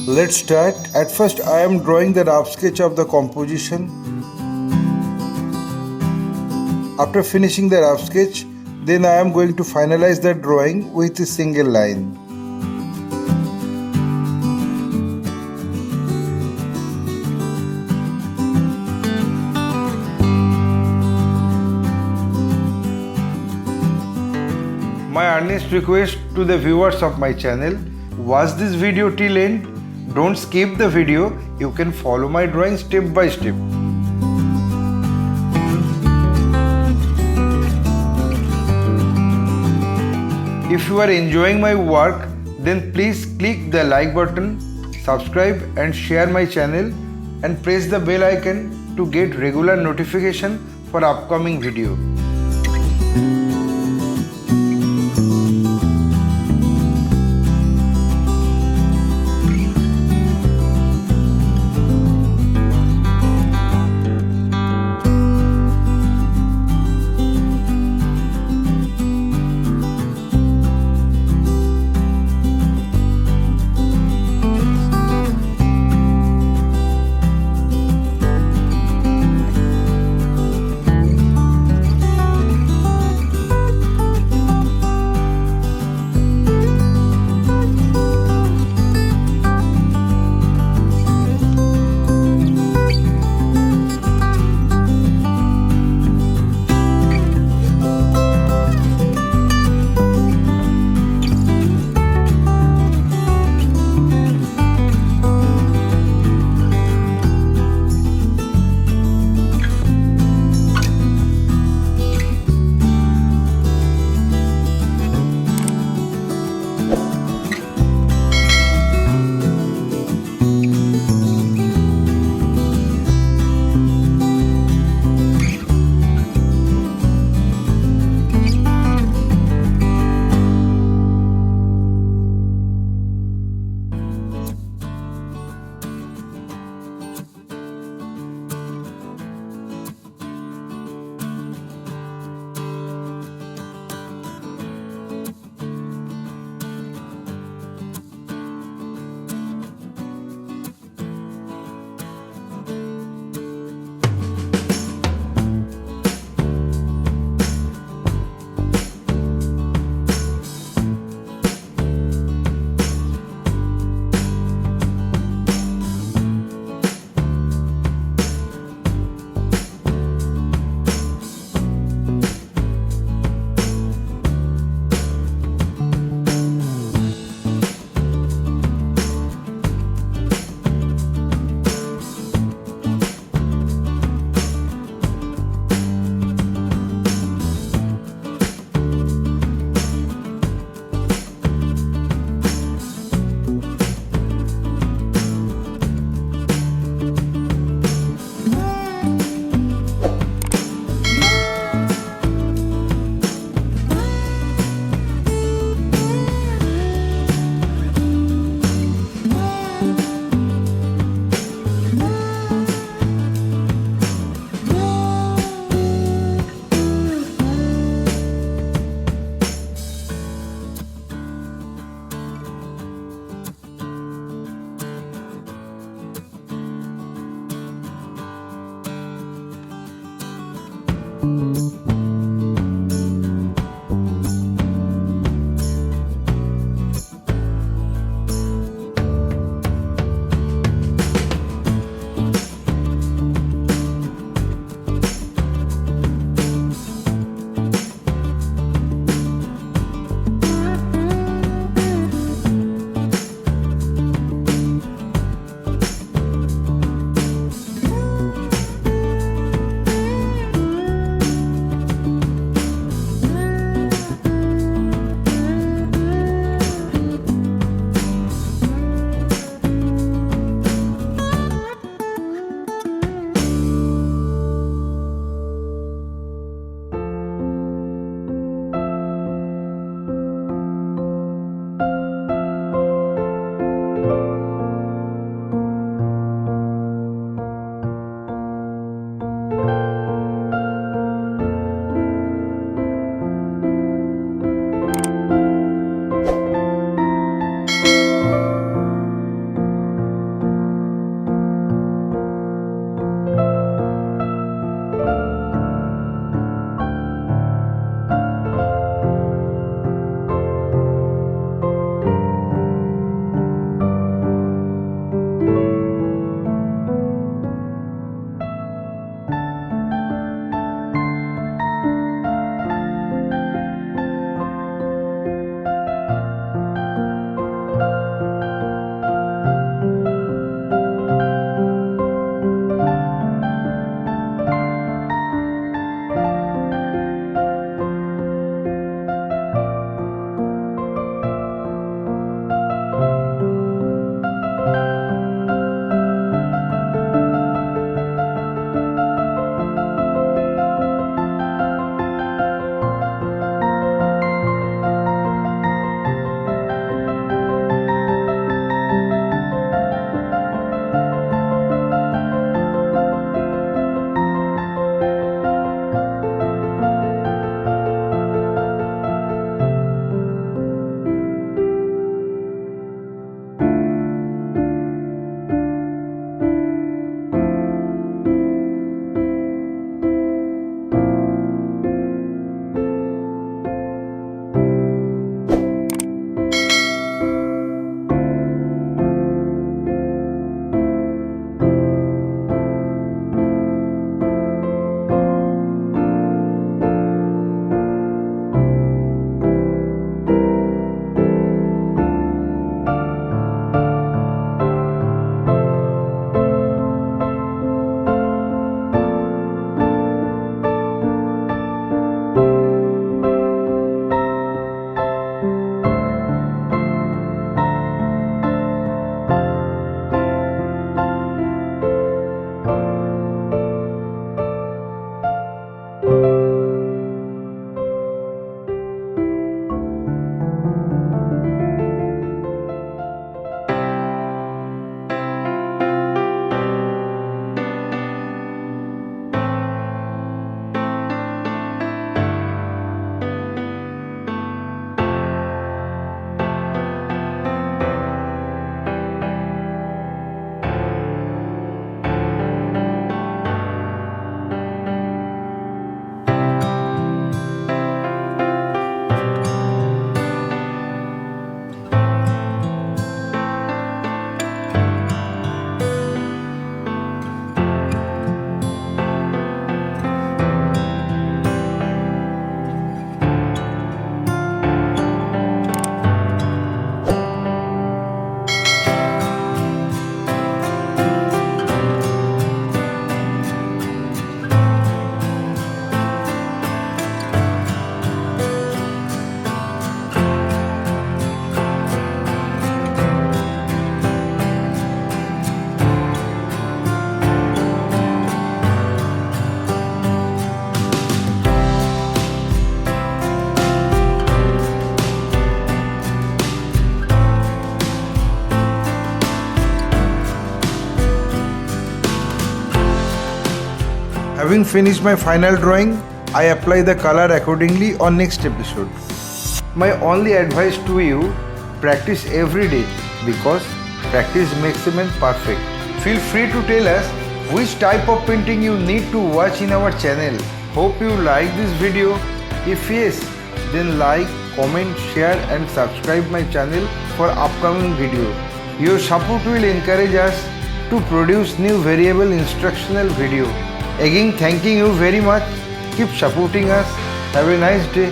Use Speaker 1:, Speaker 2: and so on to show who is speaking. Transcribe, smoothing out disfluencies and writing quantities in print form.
Speaker 1: Let's start. At first I am drawing the rough sketch of the composition. After finishing the rough sketch, then I am going to finalize the drawing with a single line. My earnest request to the viewers of my channel, watch this video till end. Don't skip the video. You can follow my drawing step by step. If you are enjoying my work, then please click the like button, subscribe and share my channel and press the bell icon to get regular notification for upcoming video. Having finished my final drawing, I apply the color accordingly on next episode. My only advice to you, practice every day because practice makes a man perfect. Feel free to tell us which type of painting you need to watch in our channel. Hope you like this video. If yes, then like, comment, share and subscribe my channel for upcoming video. Your support will encourage us to produce new variable instructional video. Again, thanking you very much. Keep supporting us. Have a nice day.